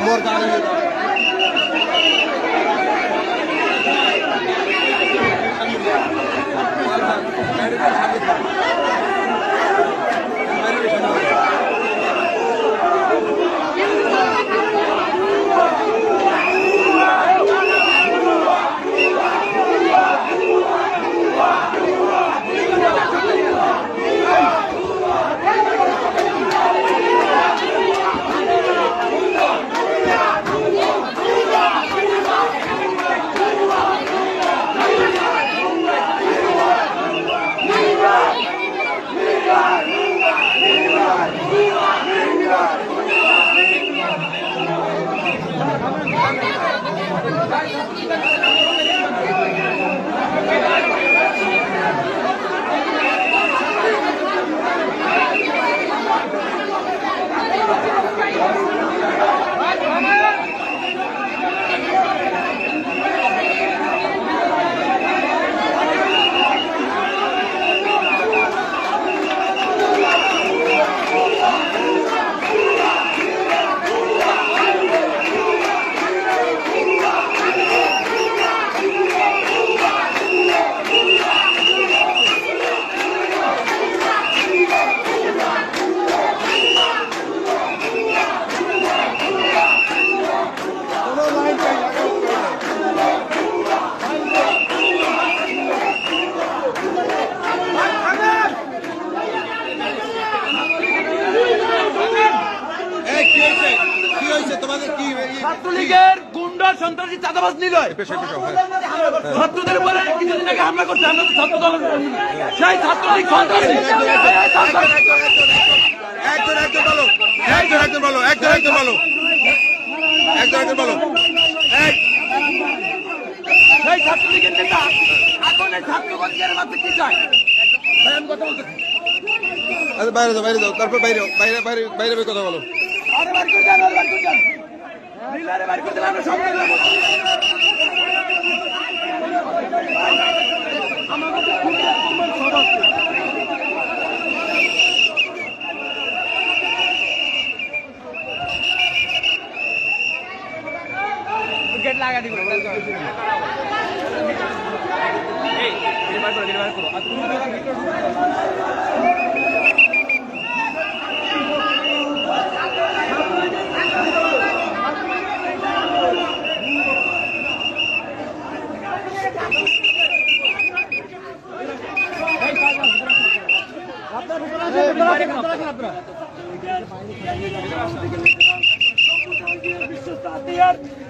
मोर गाड़ी ছাত্রলীগের গুন্ডা সন্ত্রাসী চাঁদাবাজ নিল ছাত্রদের উপরে কিছুদিন আগে হামলা করছে। আমরা তো ছাত্র দল, সেই ছাত্রলীগ সন্ত্রাসী। সেই ছাত্রলীগের নেতা এখন এই ছাত্রলীগের মাঝে কি চায়? আমি কথা বলতেছি। বাইরে যাও, বাইরে যাও, তারপর বাইরে বাইরে বাইরে বাইরে কথা বলো। আরে বার করে দেন, বার করে দেন, রিলারে বার করে দেন। আমরা সব গেট লাগা দিব। এই বার করো, বার করো।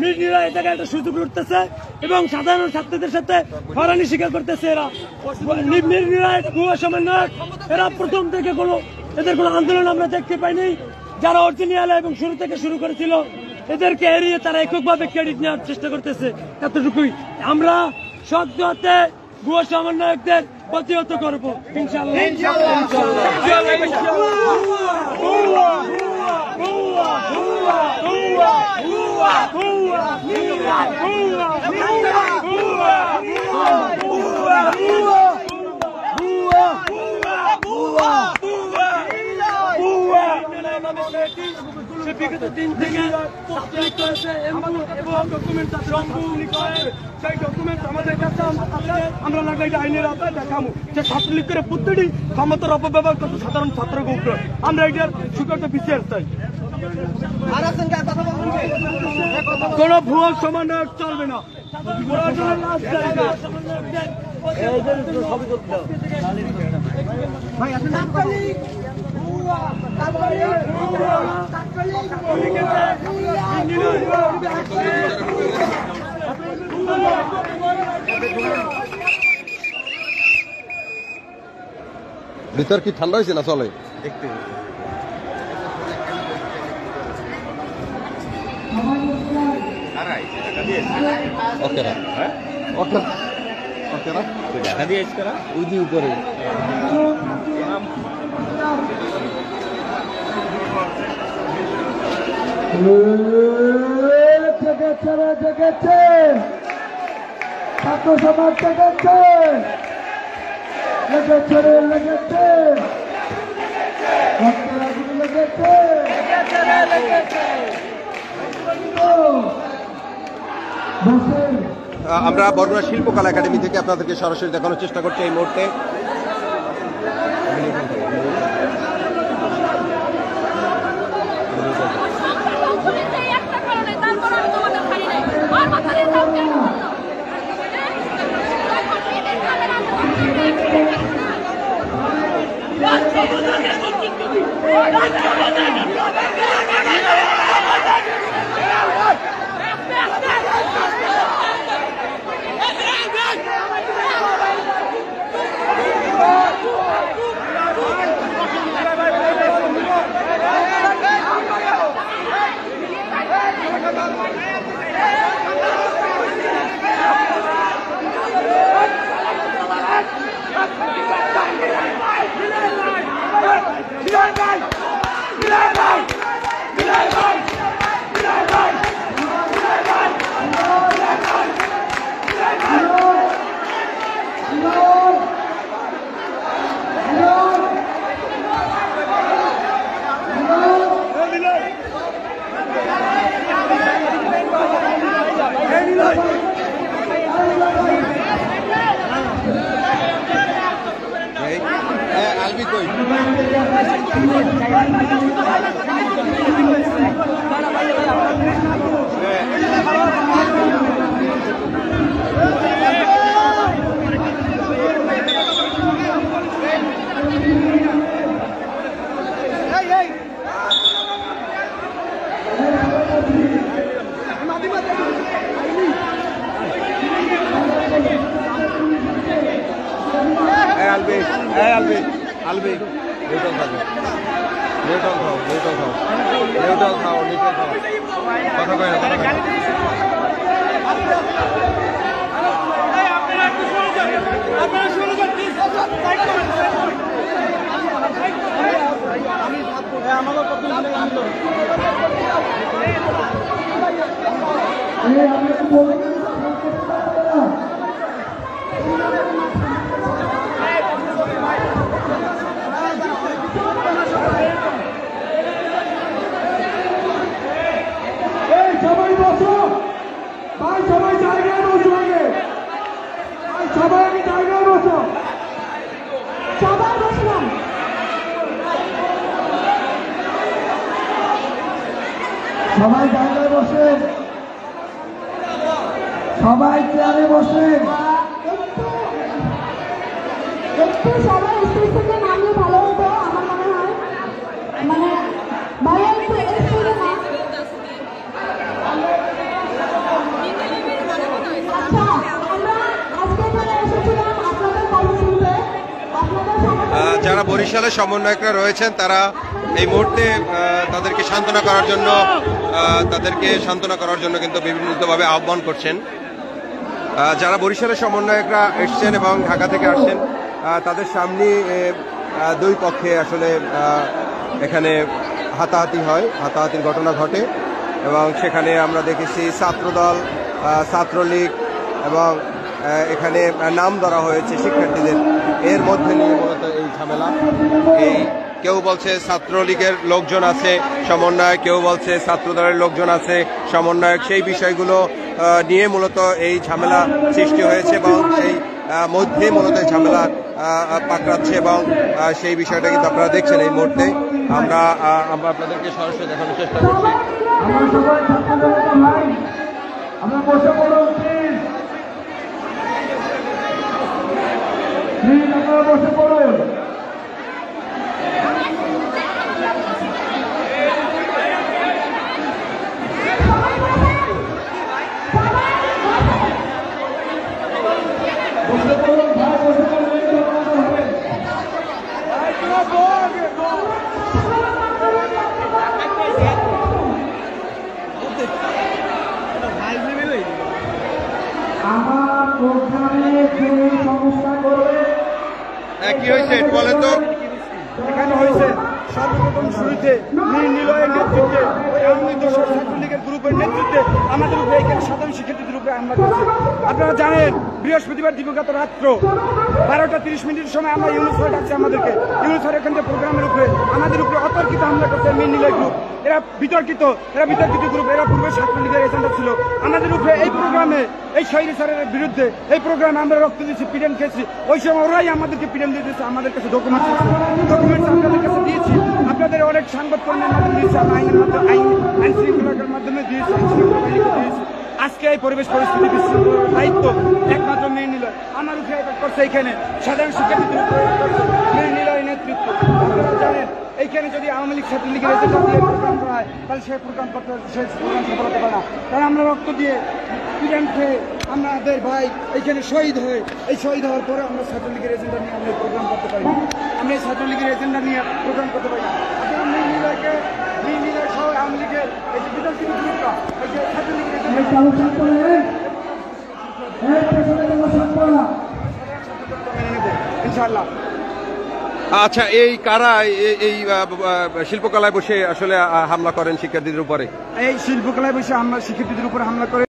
মিডিয়া এই জায়গায় একটা সুযোগ লুটতেছে এবং সাধারণ ছাত্রদের সাথে হয়রানি স্বীকার করতেছে। এরা সমন্বয়ক, এরা প্রথম থেকে এদের কোনো আন্দোলন আমরা দেখতে পাইনি। যারা অরিজিনাল এবং শুরু থেকে শুরু করেছিল এদেরকে এড়িয়ে তারা এককভাবে ক্রেডিট নেওয়ার চেষ্টা করতেছে। এতটুকুই আমরা শক্ত হাতে ভুয়া সমন্বয়কদের প্রতিহত করবো ইনশাআল্লাহ। বিগত দিন থেকে সেই ডকুমেন্ট আমাদের কাছে আমরা লাগলে আইনের আওতায় দেখাবো যে ছাত্রলীগ করে প্রতিটি ক্ষমতার অপব্যবহার করতে সাধারণ ছাত্রকে উপরে আমরা এটার সুযোগ বিচার চাই। কোন ভুয়া সমন্বয়ক চলবে না। ভিতর কি ঠান্ডা হয়েছে না চলে দেখতে? দেখা দিয়ে ওই দিয়ে উপরে জেগেছে ছাত্র সমাজ, জেগেছে লেগেছে রে লেগেছে, লেগেছে আমরা বরগুনা শিল্পকলা একাডেমি থেকে আপনাদেরকে সরাসরি দেখানোর চেষ্টা করছি এই মুহূর্তে। আলবি কই আলবি নিউটন থাকবে, নিউটন খাও, নিউটন খাও, নিউটন খাও, নিউটন খাও, কথা কয় না, কথা কয় না। আমি একটু বলে দিই, এই সবাই বসো ভাই, সবাই জায়গায় বসো আগে ভাই, সবাই আগে জায়গায় বসো, সবাই বসলাম, সবাই জায়গায় বসেন, সবাই চেয়ারে বসেন। একটু সবাই স্টেজ থেকে নামলে ভালো হতো আমার মনে হয়, মানে ভাইয়া একটু স্টেজে না। আচ্ছা, আমরা আজকে এখানে এসেছিলাম আপনাদের কথা শুনতে, আপনাদের সমস্যা যারা বরিশালের সমন্বয়করা রয়েছেন তারা এই মুহূর্তে তাদেরকে সান্ত্বনা করার জন্য কিন্তু বিভিন্নভাবে আহ্বান করছেন। যারা বরিশালের সমন্বয়করা এসছেন এবং ঢাকা থেকে আসছেন তাদের সামনে দুই পক্ষে আসলে এখানে হাতাহাতি হয়, হাতাহাতির ঘটনা ঘটে এবং সেখানে আমরা দেখেছি ছাত্রদল, ছাত্রলীগ এবং এখানে নাম ধরা হয়েছে শিক্ষার্থীদের, এর মধ্যে নিয়ে মূলত এই ঝামেলা। এই কেউ বলছে ছাত্রলীগের লোকজন আছে সমন্বয়ক, কেউ বলছে ছাত্রদলের লোকজন আছে সমন্বয়ক, সেই বিষয়গুলো নিয়ে মূলত এই ঝামেলা সৃষ্টি হয়েছে এবং সেই মধ্যে মূলত ঝামেলা পাকড়াচ্ছে এবং সেই বিষয়টা কিন্তু আপনারা দেখছেন এই মুহূর্তে। আমরা আপনাদেরকে সরাসরি দেখানোর চেষ্টা করছি। আমরা সবাই ভাই, আমরা বসে পড়ো প্লিজ, প্লিজ আপনারা বসে পড়ুন। বসে পড়ুন ভাই, বসে পড়ুন, এই ঘটনাটা হবে। আমার প্রোগ্রামে কেউ সমস্যা করবে, কি হয়েছে বলেন তো? এখানে হয়েছে সর্বপ্রথম শুরুতে মীর নিলয়ের নেতৃত্বে ওই আওয়ামী লীগ দোসর ছাত্রলীগের গ্রুপের নেতৃত্বে আমাদের উপরে এখানে সাধারণ শিক্ষার্থীদের উপরে হামলা করছে। আপনারা জানেন বৃহস্পতিবার দিবগত রাত্র 12:30 সময় আমরা ইউনুস স্যার ডাকছি আমাদেরকে, ইউনুস স্যার এখান থেকে প্রোগ্রামের উপরে আমাদের উপরে অতর্কিত হামলা করছে মীর নিলয় গ্রুপ। এরা বিতর্কিত গ্রুপ, এরা পূর্বে ছাত্রলীগের এজেন্ডা ছিল আমাদের উপরে। এই প্রোগ্রামে এই শহীদ স্যারের বিরুদ্ধে এই প্রোগ্রামে আমরা রক্ত দিয়েছি, পিডেন খেয়েছি, ওই সময় ওরাই আমাদেরকে পিডেন দিয়ে দিয়েছে। আমাদের কাছে ডকুমেন্টস আপনাদের কাছে দিয়েছি, আপনাদের অনেক সাংবাদিককর্মীর মাধ্যমে দিয়েছি, আমরা আইন শৃঙ্খলার মাধ্যমে দিয়েছি, দিয়েছি। আজকে এই পরিবেশ পরিস্থিতি বিশৃঙ্খলার দায়িত্ব একমাত্র মীর নিলয় আমার উপরে অ্যাটাক করছে। এইখানে সাধারণ শিক্ষার্থীদের উপরে মীর নিলয় নেতৃত্ব। আপনারা জানেন এইখানে যদি আওয়ামী লীগ ছাত্রলীগের এজেন্ডা দিয়ে প্রোগ্রাম করা হয় তাহলে সেই প্রোগ্রাম সফল হতে পারে না। কারণ আমরা রক্ত দিয়ে পিডান খেয়ে আমাদের ভাই এইখানে শহীদ হয়ে এই শহীদ হওয়ার পরে আমরা ছাত্রলীগের এজেন্ডা নিয়ে আমরা প্রোগ্রাম করতে পারি না, আমরা এই ছাত্রলীগের এজেন্ডা নিয়ে প্রোগ্রাম করতে পারি না। আপনারা মীর নিলয় সহ আওয়ামী লীগের এই যে বিতর্কিত গ্রুপটা এই যে ছাত্রলীগের এজেন্ডা ইনশাআল্লাহ। আচ্ছা, এই কারা এই শিল্পকলায় বসে আসলে হামলা করেন শিক্ষার্থীদের উপরে? এই শিল্পকলায় বসে আমরা শিক্ষার্থীদের উপরে হামলা করে